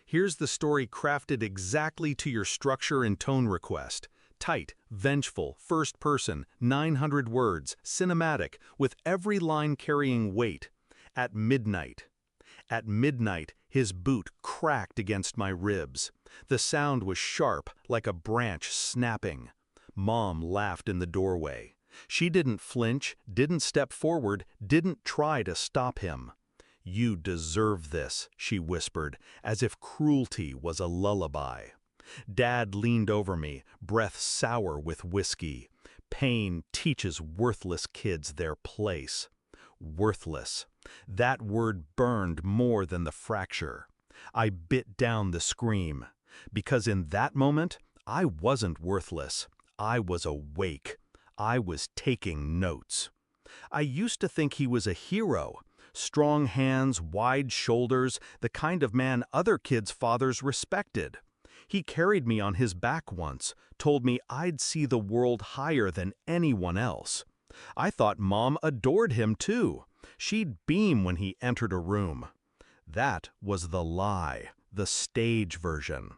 Here's the story crafted exactly to your structure and tone request. Tight, vengeful, first person, 900 words, cinematic, with every line carrying weight. At midnight. At midnight, his boot cracked against my ribs. The sound was sharp, like a branch snapping. Mom laughed in the doorway. She didn't flinch, didn't step forward, didn't try to stop him. "You deserve this," she whispered, as if cruelty was a lullaby. Dad leaned over me, breath sour with whiskey. Pain teaches worthless kids their place. Worthless. That word burned more than the fracture. I bit down the scream. Because in that moment, I wasn't worthless. I was awake. I was taking notes. I used to think he was a hero. Strong hands, wide shoulders, the kind of man other kids' fathers respected. He carried me on his back once, told me I'd see the world higher than anyone else. I thought Mom adored him too. She'd beam when he entered a room. That was the lie, the stage version.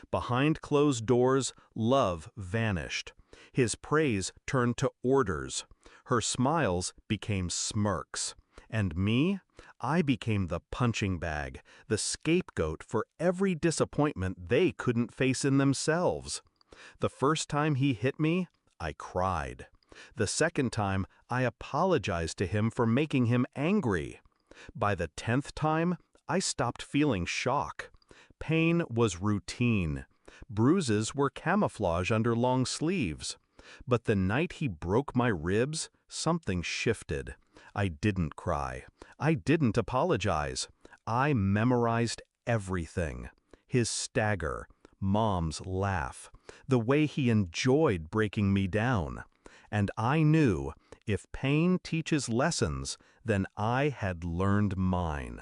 Behind closed doors, love vanished. His praise turned to orders. Her smiles became smirks. And me? I became the punching bag, the scapegoat for every disappointment they couldn't face in themselves. The first time he hit me, I cried. The second time, I apologized to him for making him angry. By the 10th time, I stopped feeling shock. Pain was routine. Bruises were camouflage under long sleeves. But the night he broke my ribs, something shifted. I didn't cry. I didn't apologize. I memorized everything. His stagger, Mom's laugh, the way he enjoyed breaking me down. And I knew, if pain teaches lessons, then I had learned mine.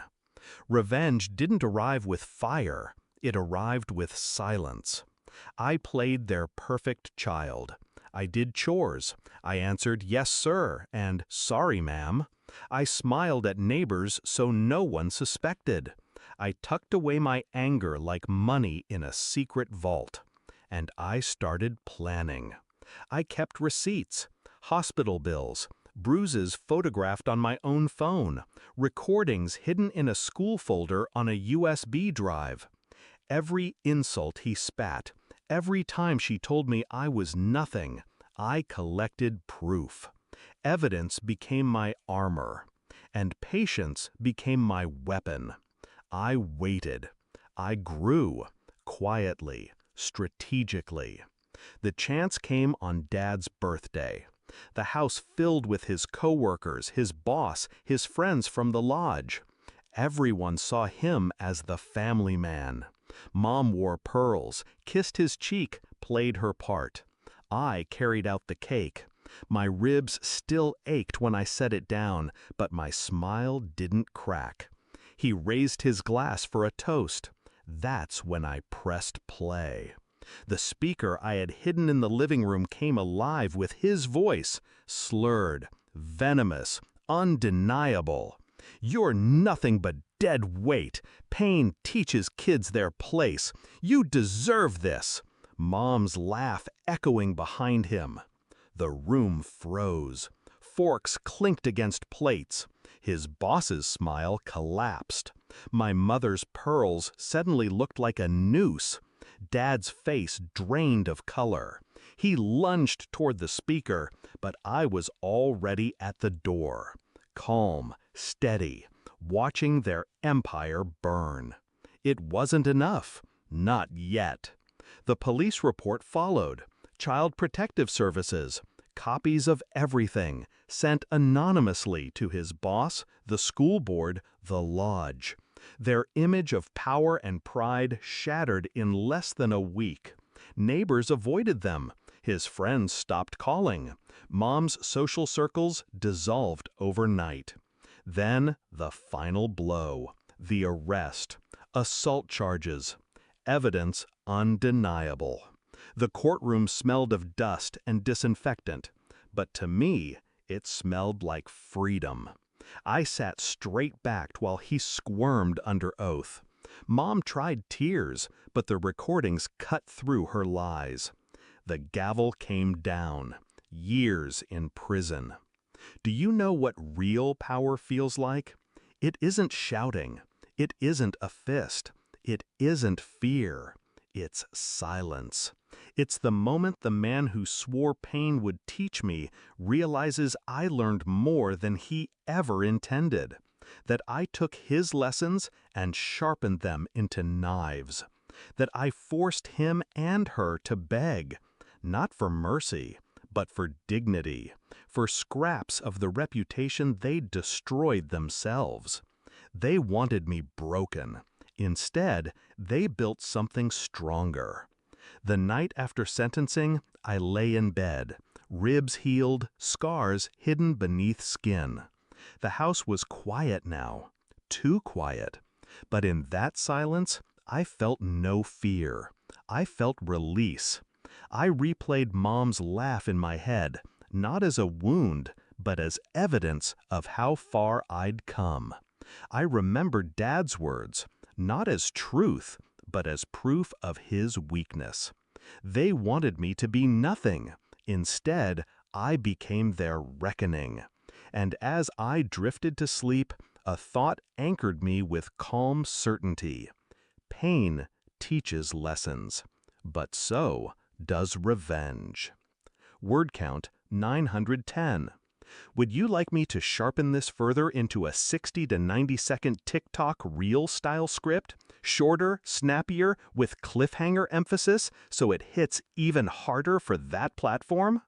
Revenge didn't arrive with fire. It arrived with silence. I played their perfect child. I did chores. I answered yes, sir, and sorry, ma'am. I smiled at neighbors so no one suspected. I tucked away my anger like money in a secret vault. And I started planning. I kept receipts, hospital bills, bruises photographed on my own phone, recordings hidden in a school folder on a USB drive. Every insult he spat, every time she told me I was nothing, I collected proof. Evidence became my armor, and patience became my weapon. I waited. I grew, quietly, strategically. The chance came on Dad's birthday. The house filled with his coworkers, his boss, his friends from the lodge. Everyone saw him as the family man. Mom wore pearls, kissed his cheek, played her part. I carried out the cake. My ribs still ached when I set it down, but my smile didn't crack. He raised his glass for a toast. That's when I pressed play. The speaker I had hidden in the living room came alive with his voice, slurred, venomous, undeniable. "You're nothing but dead weight. Pain teaches kids their place. You deserve this." Mom's laugh echoing behind him. The room froze. Forks clinked against plates. His boss's smile collapsed. My mother's pearls suddenly looked like a noose. Dad's face drained of color. He lunged toward the speaker, but I was already at the door. Calm, steady, watching their empire burn. It wasn't enough. Not yet. The police report followed. Child Protective Services. Copies of everything, sent anonymously to his boss, the school board, the lodge. Their image of power and pride shattered in less than a week. Neighbors avoided them. His friends stopped calling. Mom's social circles dissolved overnight. Then the final blow, the arrest, assault charges, evidence undeniable. The courtroom smelled of dust and disinfectant, but to me, it smelled like freedom. I sat straight-backed while he squirmed under oath. Mom tried tears, but the recordings cut through her lies. The gavel came down. Years in prison. Do you know what real power feels like? It isn't shouting. It isn't a fist. It isn't fear. It's silence. It's the moment the man who swore pain would teach me realizes I learned more than he ever intended. That I took his lessons and sharpened them into knives. That I forced him and her to beg, not for mercy, but for dignity, for scraps of the reputation they destroyed themselves. They wanted me broken. Instead, they built something stronger. The night after sentencing, I lay in bed, ribs healed, scars hidden beneath skin. The house was quiet now, too quiet. But in that silence, I felt no fear. I felt release. I replayed Mom's laugh in my head, not as a wound, but as evidence of how far I'd come. I remembered Dad's words, not as truth, but as proof of his weakness. They wanted me to be nothing. Instead, I became their reckoning. And as I drifted to sleep, a thought anchored me with calm certainty. Pain teaches lessons, but so does revenge. Word count 910. Would you like me to sharpen this further into a 60 to 90-second TikTok reel style script? Shorter, snappier, with cliffhanger emphasis, so it hits even harder for that platform?